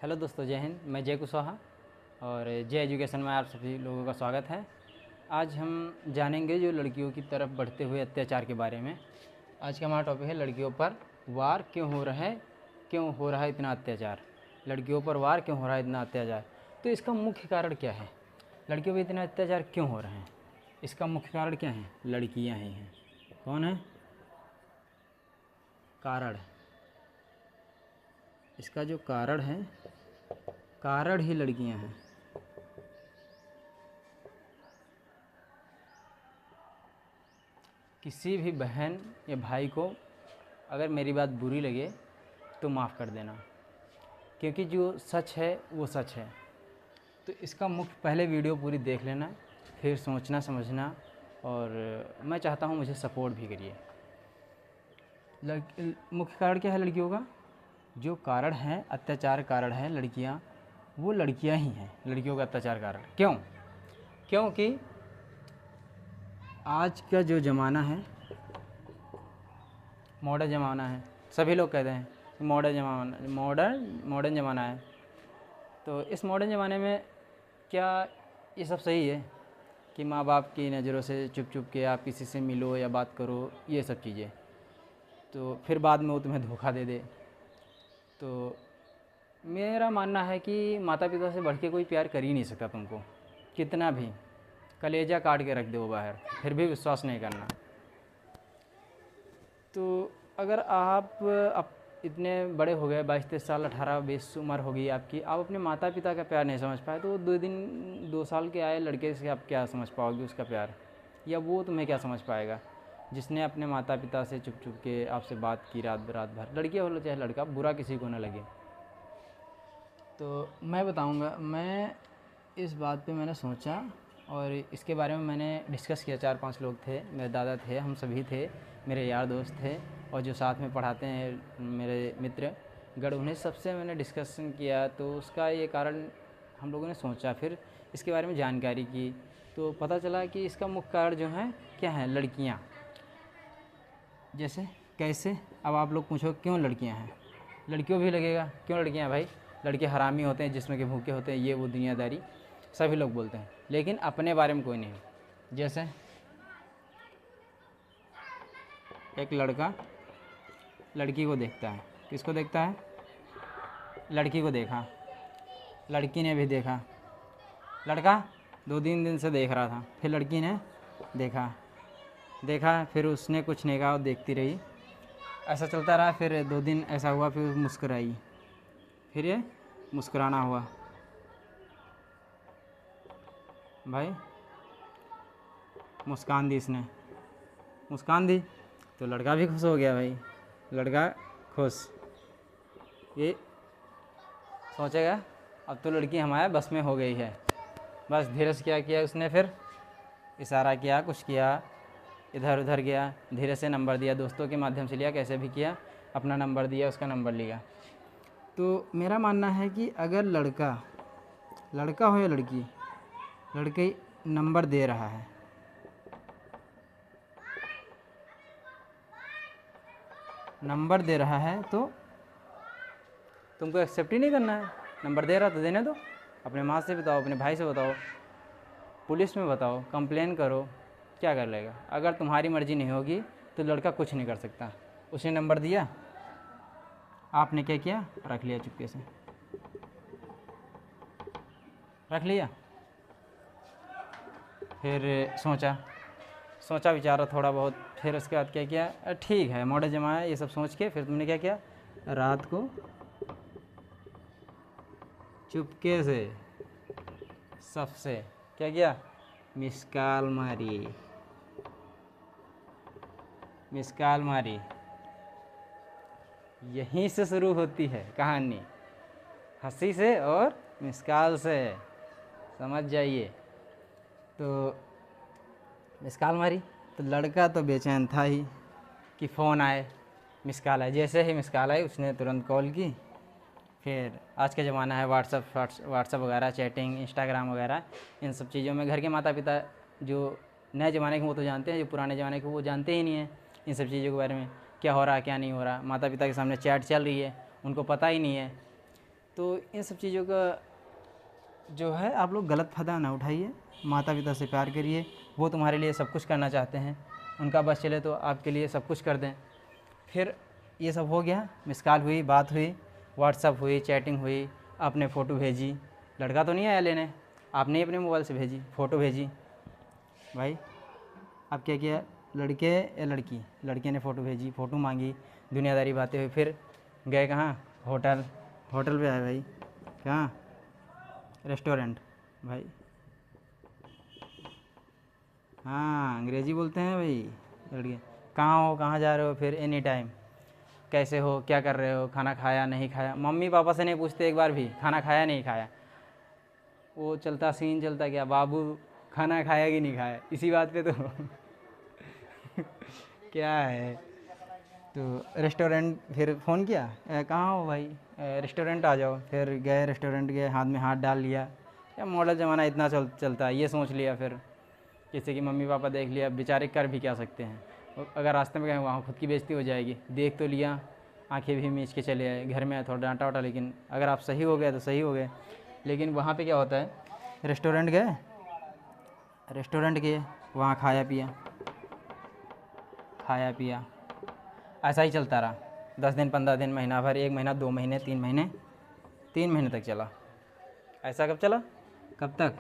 Hello दोस्तों, जय हिंद। मैं जय कुशवाहा और जय एजुकेशन में आप सभी लोगों का स्वागत है। आज हम जानेंगे जो लड़कियों की तरफ बढ़ते हुए अत्याचार के बारे में। आज का हमारा टॉपिक है लड़कियों पर वार क्यों हो रहा है इतना अत्याचार। लड़कियों पर वार क्यों हो रहा है इतना अत्याचार। तो इसका मुख्य कारण क्या है? लड़कियों पर इतना अत्याचार क्यों हो रहे हैं? इसका मुख्य कारण क्या है? लड़कियाँ ही हैं। कौन है कारण? इसका जो कारण है, कारण ही लड़कियां हैं। किसी भी बहन या भाई को अगर मेरी बात बुरी लगे तो माफ़ कर देना, क्योंकि जो सच है वो सच है। तो इसका मुख्य पहले वीडियो पूरी देख लेना, फिर सोचना समझना, और मैं चाहता हूँ मुझे सपोर्ट भी करिए। मुख्य कारण क्या है लड़कियों का? जो कारण है, अत्याचार कारण है लड़कियाँ, वो लड़कियाँ ही हैं लड़कियों का अत्याचार कारण। क्यों? क्योंकि आज का जो ज़माना है मॉडर्न ज़माना है। सभी लोग कहते हैं कि मॉडर्न ज़माना है। तो इस मॉडर्न ज़माने में क्या ये सब सही है कि माँ बाप की नज़रों से चुप चुप के आप किसी से मिलो या बात करो, ये सब चीज़ें, तो फिर बाद में वो तुम्हें धोखा दे दे? तो मेरा मानना है कि माता पिता से बढ़ के कोई प्यार कर ही नहीं सकता तुमको। कितना भी कलेजा काट के रख दो बाहर, फिर भी विश्वास नहीं करना। तो अगर आप इतने बड़े हो गए, 22-23 साल, 18-20 उम्र हो गई आपकी, आप अपने माता पिता का प्यार नहीं समझ पाए, तो 2 साल के आए लड़के से आप क्या समझ पाओगे उसका प्यार? या वो तुम्हें क्या समझ पाएगा जिसने अपने माता पिता से चुप चुप के आपसे बात की रात भर? लड़कियाँ हो चाहे लड़का, बुरा किसी को ना लगे। तो मैं बताऊँगा, मैं इस बात पे मैंने सोचा और इसके बारे में मैंने डिस्कस किया। 4-5 लोग थे, मेरे दादा थे, हम सभी थे, मेरे यार दोस्त थे, और जो साथ में पढ़ाते हैं मेरे मित्र गण, उन्हें सबसे मैंने डिस्कशन किया। तो उसका ये कारण हम लोगों ने सोचा, फिर इसके बारे में जानकारी की, तो पता चला कि इसका मुख्य कारण जो है क्या है? लड़कियाँ। जैसे कैसे? अब आप लोग पूछो क्यों लड़कियाँ हैं? लड़कियों भी लगेगा क्यों लड़कियाँ भाई? लड़के हरामी होते हैं, जिसमें के भूखे होते हैं, ये वो दुनियादारी सभी लोग बोलते हैं, लेकिन अपने बारे में कोई नहीं। जैसे एक लड़का लड़की को देखता है। किसको देखता है? लड़की को देखा, लड़की ने भी देखा। लड़का 2-3 दिन से देख रहा था, फिर लड़की ने देखा, फिर उसने कुछ नहीं कहा और देखती रही। ऐसा चलता रहा, फिर 2 दिन ऐसा हुआ, फिर मुस्कुराई, फिर ये मुस्कुराना हुआ। भाई मुस्कान दी, इसने मुस्कान दी तो लड़का भी खुश हो गया। भाई लड़का खुश, ये सोचेगा अब तो लड़की हमारे बस में हो गई है। बस धीरे से क्या किया उसने? फिर इशारा किया, कुछ किया, इधर उधर गया, धीरे से नंबर दिया, दोस्तों के माध्यम से लिया, कैसे भी किया, अपना नंबर दिया, उसका नंबर लिया। तो मेरा मानना है कि अगर लड़का हो या लड़की, लड़के नंबर दे रहा है, तो तुमको एक्सेप्ट ही नहीं करना है। नंबर दे रहा तो देने दो। अपने माँ से बताओ, अपने भाई से बताओ, पुलिस में बताओ, कंप्लेन करो, क्या कर लेगा? अगर तुम्हारी मर्ज़ी नहीं होगी तो लड़का कुछ नहीं कर सकता। उसने नंबर दिया, आपने क्या किया? रख लिया, चुपके से रख लिया। फिर सोचा विचारा थोड़ा बहुत, फिर उसके बाद क्या किया? ठीक है मॉडर्न ज़माना है, ये सब सोच के फिर तुमने क्या किया? रात को चुपके से सबसे क्या किया? मिस कॉल मारी। यहीं से शुरू होती है कहानी, हंसी से और मिस कॉल से, समझ जाइए। तो मिस कॉल मारी तो लड़का तो बेचैन था ही कि फ़ोन आए, मिस कॉल आए। जैसे ही मिस कॉल आई उसने तुरंत कॉल की। फिर आज का ज़माना है व्हाट्सअप वगैरह, चैटिंग, इंस्टाग्राम वगैरह, इन सब चीज़ों में घर के माता पिता जो नए ज़माने के वो तो जानते हैं, जो पुराने ज़माने के वो जानते ही नहीं हैं इन सब चीज़ों के बारे में, क्या हो रहा है क्या नहीं हो रहा। माता पिता के सामने चैट चल रही है, उनको पता ही नहीं है। तो इन सब चीज़ों का जो है आप लोग गलत फ़ायदा ना उठाइए, माता पिता से प्यार करिए, वो तुम्हारे लिए सब कुछ करना चाहते हैं, उनका बस चले तो आपके लिए सब कुछ कर दें। फिर ये सब हो गया, मिस कॉल हुई, बात हुई, व्हाट्सअप हुई, चैटिंग हुई, आपने फ़ोटो भेजी, लड़का तो नहीं आया लेने, आपने ही अपने मोबाइल से भेजी, फ़ोटो भेजी। भाई अब क्या किया, लड़के या लड़की, लड़के ने फ़ोटो भेजी, फ़ोटो मांगी, दुनियादारी बातें हुई, फिर गए कहाँ, होटल, होटल पे आए भाई, कहाँ, रेस्टोरेंट भाई, हाँ अंग्रेज़ी बोलते हैं भाई लड़के। कहाँ हो, कहाँ जा रहे हो, फिर एनी टाइम, कैसे हो, क्या कर रहे हो, खाना खाया नहीं खाया, मम्मी पापा से नहीं पूछते एक बार भी खाना खाया नहीं खाया, वो चलता सीन चलता क्या, बाबू खाना खाया कि नहीं खाया, इसी बात पे तो क्या है। तो रेस्टोरेंट, फिर फ़ोन किया, कहाँ हो भाई, रेस्टोरेंट आ जाओ, फिर गए रेस्टोरेंट गए, हाथ में हाथ डाल लिया, या मॉडल ज़माना इतना चलता है, ये सोच लिया, फिर जैसे कि मम्मी पापा देख लिया, बेचारे कर भी क्या सकते हैं, और अगर रास्ते में गए वहाँ खुद की बेइज्जती हो जाएगी, देख तो लिया, आंखें भी मीच के चले आए, घर में आए थोड़ा डांटा वाटा, लेकिन अगर आप सही हो गए तो सही हो गए। लेकिन वहाँ पे क्या होता है, रेस्टोरेंट गए, रेस्टोरेंट गए, वहाँ खाया पिया, खाया पिया, ऐसा ही चलता रहा, 10 दिन 15 दिन, महीना भर, 1 महीना, 2 महीने, 3 महीने, 3 महीने तक चला। ऐसा कब चला, कब तक,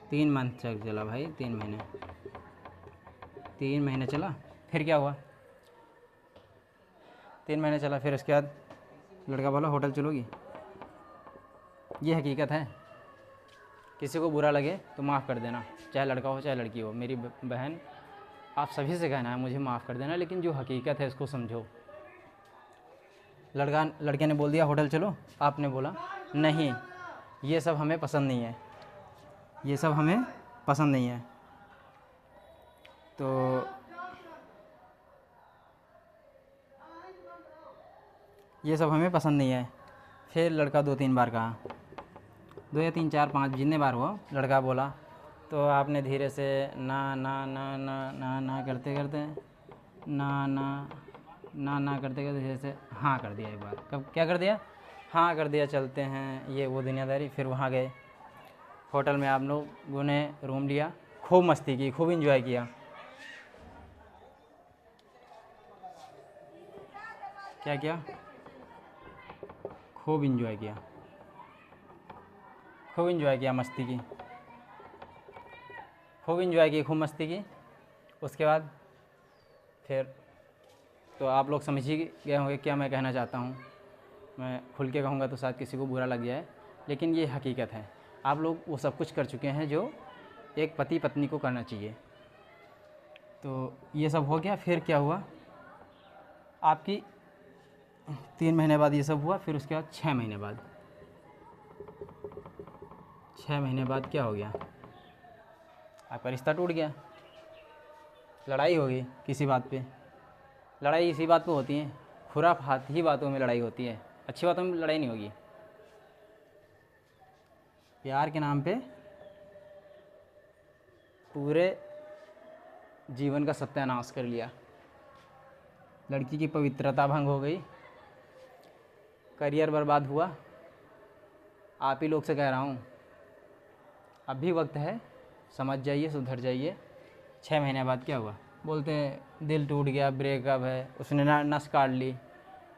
3 मंथ तक चला भाई, 3 महीने, 3 महीने चला। फिर क्या हुआ, 3 महीने चला, फिर उसके बाद लड़का बोला होटल चलोगी। ये हकीकत है, किसी को बुरा लगे तो माफ़ कर देना, चाहे लड़का हो चाहे लड़की हो, मेरी बहन आप सभी से कहना है मुझे माफ़ कर देना, लेकिन जो हकीकत है इसको समझो। लड़के ने बोल दिया होटल चलो, आपने बोला नहीं, ये सब हमें पसंद नहीं है, ये सब हमें पसंद नहीं है, तो ये सब हमें पसंद नहीं है। फिर लड़का 2-3 बार कहा, 2 या 3 4 5 जितने बार हुआ लड़का बोला, तो आपने धीरे से ना ना ना ना ना ना करते करते, ना ना ना ना करते करते धीरे से हाँ कर दिया एक बार। कब क्या कर दिया, हाँ कर दिया, चलते हैं, ये वो दुनियादारी। फिर वहाँ गए होटल में, आप लोगों ने रूम लिया, खूब मस्ती की, खूब इंजॉय किया। क्या किया, खूब इंजॉय किया, खूब इंजॉय किया, मस्ती की, खूब इंजॉय की, खूब मस्ती की। उसके बाद फिर तो आप लोग समझ ही गए होंगे क्या मैं कहना चाहता हूँ। मैं खुल के कहूँगा तो शायद किसी को बुरा लग जाए, लेकिन ये हकीकत है। आप लोग वो सब कुछ कर चुके हैं जो एक पति पत्नी को करना चाहिए। तो ये सब हो गया। फिर क्या हुआ, आपकी 3 महीने बाद ये सब हुआ। फिर उसके बाद 6 महीने बाद, 6 महीने बाद क्या हो गया, आपका रिश्ता टूट गया। लड़ाई हो गई किसी बात पे, लड़ाई इसी बात पे होती है, खुराफात ही बातों में लड़ाई होती है, अच्छी बातों में लड़ाई नहीं होगी। प्यार के नाम पे पूरे जीवन का सत्यानाश कर लिया, लड़की की पवित्रता भंग हो गई, करियर बर्बाद हुआ। आप ही लोग से कह रहा हूँ, अब भी वक्त है, समझ जाइए, सुधर जाइए। 6 महीने बाद क्या हुआ, बोलते हैं दिल टूट गया, ब्रेकअप है, उसने नस काट ली,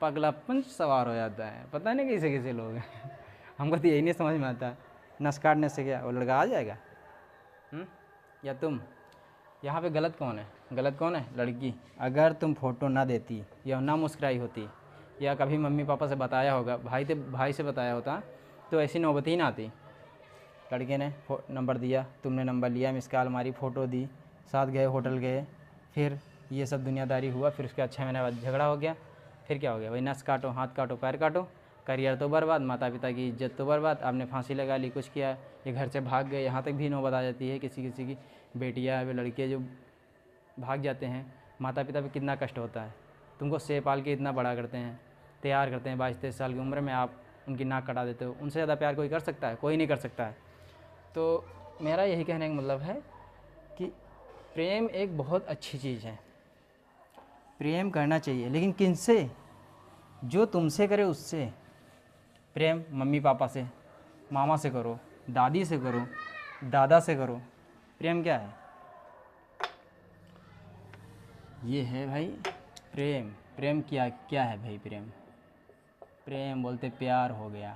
पगलापन सवार हो जाता है। पता नहीं कैसे कैसे लोग हैं हमको तो यही नहीं समझ में आता, नस काटने से क्या वो लड़का आ जाएगा? या तुम? यहाँ पे गलत कौन है, गलत कौन है? लड़की। अगर तुम फ़ोटो ना देती या ना मुस्कुराई होती या कभी मम्मी पापा से बताया होगा, भाई से बताया होता, तो ऐसी नौबत ही ना आती। लड़के ने नंबर दिया, तुमने नंबर लिया, मिस कॉल मारी, फ़ोटो दी, साथ गए, होटल गए, फिर ये सब दुनियादारी हुआ। फिर उसके बाद 6 महीने बाद झगड़ा हो गया। फिर क्या हो गया, वही नस काटो, हाथ काटो, पैर काटो, करियर तो बर्बाद, माता पिता की इज्जत तो बर्बाद, आपने फांसी लगा ली, कुछ किया, ये घर से भाग गए। यहाँ तक भी नौबत आ जाती है किसी किसी की बेटियाँ वे लड़के जो भाग जाते हैं, माता पिता पे कितना कष्ट होता है। तुमको सेव पाल के इतना बड़ा करते हैं, तैयार करते हैं, 22-23 साल की उम्र में आप उनकी नाक कटा देते हो। उनसे ज़्यादा प्यार कोई कर सकता है? कोई नहीं कर सकता है। तो मेरा यही कहने का मतलब है कि प्रेम एक बहुत अच्छी चीज़ है, प्रेम करना चाहिए, लेकिन किनसे? जो तुमसे करे उससे। प्रेम मम्मी पापा से, मामा से करो, दादी से करो, दादा से करो। प्रेम क्या है? ये है भाई प्रेम। प्रेम क्या क्या है भाई? प्रेम प्रेम बोलते प्यार हो गया।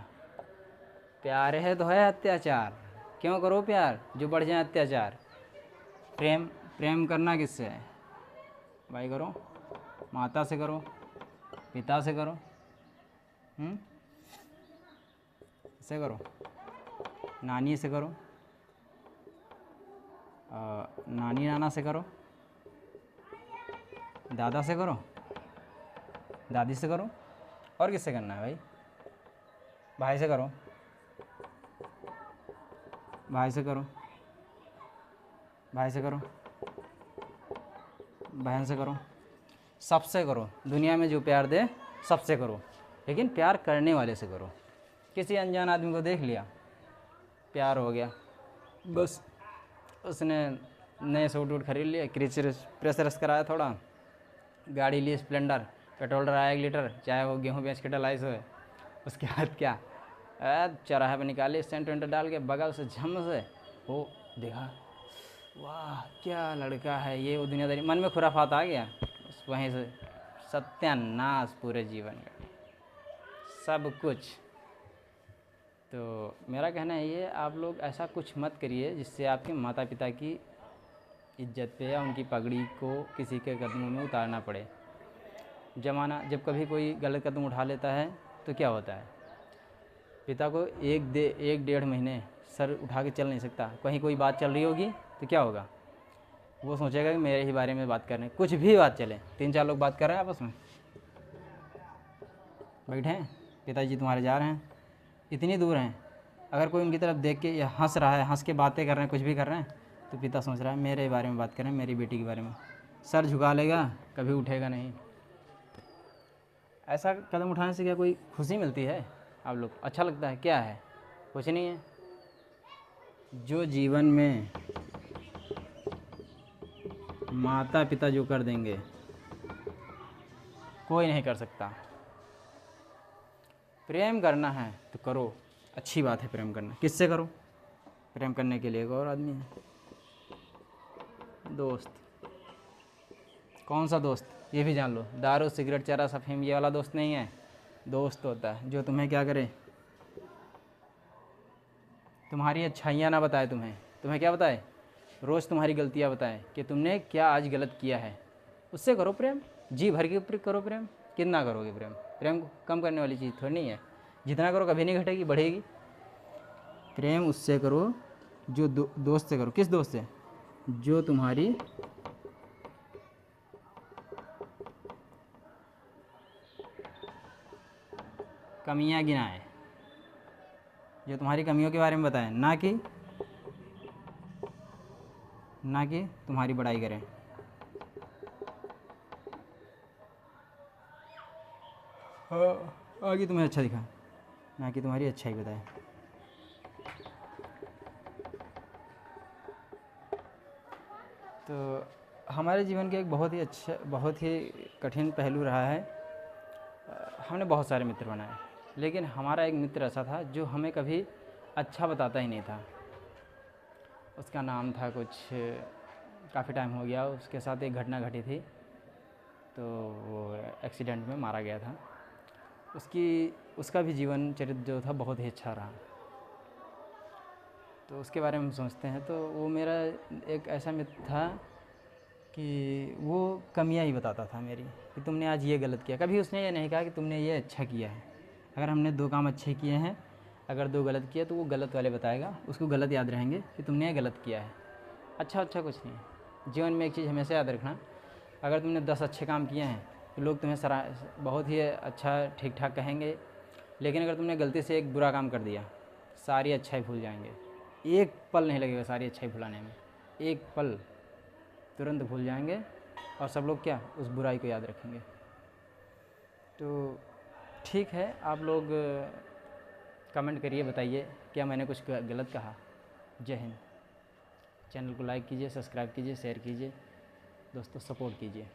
प्यार है तो है अत्याचार। क्यों करो प्यार जो बढ़ जाए अत्याचार। प्रेम प्रेम करना किससे है भाई? करो माता से करो, पिता से करो, से करो, नानी से करो, नानी नाना से करो, दादा से करो, दादी से करो, और किससे करना है भाई? भाई से करो, भाई से करो, भाई से करो, बहन से करो, सबसे करो। दुनिया में जो प्यार दे सबसे करो, लेकिन प्यार करने वाले से करो। किसी अनजान आदमी को देख लिया, प्यार हो गया, बस उसने नए सूट वूट खरीद लिए, प्रेशरस कराया, थोड़ा गाड़ी ली स्प्लेंडर, पेट्रोल डलाया 1 लीटर, चाहे वो गेहूँ बेच के डलाई से। उसके बाद क्या, चौराहे पर निकाली, सेंट वेंट डाल के बगल से झम से वो देखा, वाह क्या लड़का है ये, वो दुनियादारी मन में खुराफात आ गया। बस वहीं से सत्यानाश पूरे जीवन का, सब कुछ। तो मेरा कहना है ये, आप लोग ऐसा कुछ मत करिए जिससे आपके माता पिता की इज्जत पे या उनकी पगड़ी को किसी के कदमों में उतारना पड़े। ज़माना जब कभी कोई गलत कदम उठा लेता है तो क्या होता है, पिता को 1-1.5 महीने सर उठा के चल नहीं सकता। कहीं कोई बात चल रही होगी तो क्या होगा, वो सोचेगा कि मेरे ही बारे में बात कर रहे हैं। कुछ भी बात चले, 3-4 लोग बात कर रहे हैं आपस में, बैठे हैं, पिताजी तुम्हारे जा रहे हैं, इतनी दूर हैं, अगर कोई उनकी तरफ देख के या हंस रहा है, हंस के बातें कर रहे हैं, कुछ भी कर रहे हैं, तो पिता सोच रहा है मेरे बारे में बात कर रहे हैं, मेरी बेटी के बारे में। सर झुका लेगा, कभी उठेगा नहीं। ऐसा कदम उठाने से क्या कोई खुशी मिलती है? आप लोग अच्छा लगता है? क्या है? कुछ नहीं है। जो जीवन में माता पिता जो कर देंगे कोई नहीं कर सकता। प्रेम करना है तो करो, अच्छी बात है प्रेम करना। किससे करो? प्रेम करने के लिए एक और आदमी है, दोस्त। कौन सा दोस्त? ये भी जान लो, दारू सिगरेट चरस अफीम ये वाला दोस्त नहीं है। दोस्त होता है जो तुम्हें क्या करे, तुम्हारी अच्छाइयाँ ना बताए, तुम्हें क्या बताए, रोज़ तुम्हारी गलतियाँ बताए कि तुमने क्या आज गलत किया है। उससे करो प्रेम, जी भर के करो प्रेम। कितना करोगे प्रेम? प्रेम कम करने वाली चीज़ थोड़ी नहीं है, जितना करो कभी नहीं घटेगी, बढ़ेगी। प्रेम उससे करो जो दोस्त से करो। किस दोस्त से? जो तुम्हारी कमियां गिनाए, जो तुम्हारी कमियों के बारे में बताएं, ना कि तुम्हारी बड़ाई करें। हाँ, आगे तुम्हें अच्छा दिखा, ना कि तुम्हारी अच्छाई बताए। तो हमारे जीवन का एक बहुत ही कठिन पहलू रहा है। हमने बहुत सारे मित्र बनाए, लेकिन हमारा एक मित्र ऐसा था जो हमें कभी अच्छा बताता ही नहीं था। उसका नाम था कुछ, काफ़ी टाइम हो गया, उसके साथ एक घटना घटी थी, तो वो एक्सीडेंट में मारा गया था। उसका भी जीवन चरित्र जो था बहुत ही अच्छा रहा। तो उसके बारे में हम सोचते हैं, तो वो मेरा एक ऐसा मित्र था कि वो कमियां ही बताता था मेरी, कि तुमने आज ये गलत किया। कभी उसने ये नहीं कहा कि तुमने ये अच्छा किया है। अगर हमने 2 काम अच्छे किए हैं, अगर 2 गलत किया तो वो गलत वाले बताएगा, उसको गलत याद रहेंगे कि तुमने ये गलत किया है। अच्छा कुछ नहीं है। जीवन में एक चीज़ हमेशा याद रखना, अगर तुमने 10 अच्छे काम किए हैं तो लोग तुम्हें बहुत ही अच्छा ठीक ठाक कहेंगे, लेकिन अगर तुमने गलती से एक बुरा काम कर दिया, सारी अच्छाई भूल जाएंगे। एक पल नहीं लगेगा सारी अच्छाई भुलाने में, एक पल तुरंत भूल जाएंगे, और सब लोग क्या, उस बुराई को याद रखेंगे। तो ठीक है, आप लोग कमेंट करिए, बताइए क्या मैंने कुछ गलत कहा। जय हिंद। चैनल को लाइक कीजिए, सब्सक्राइब कीजिए, शेयर कीजिए, दोस्तों सपोर्ट कीजिए।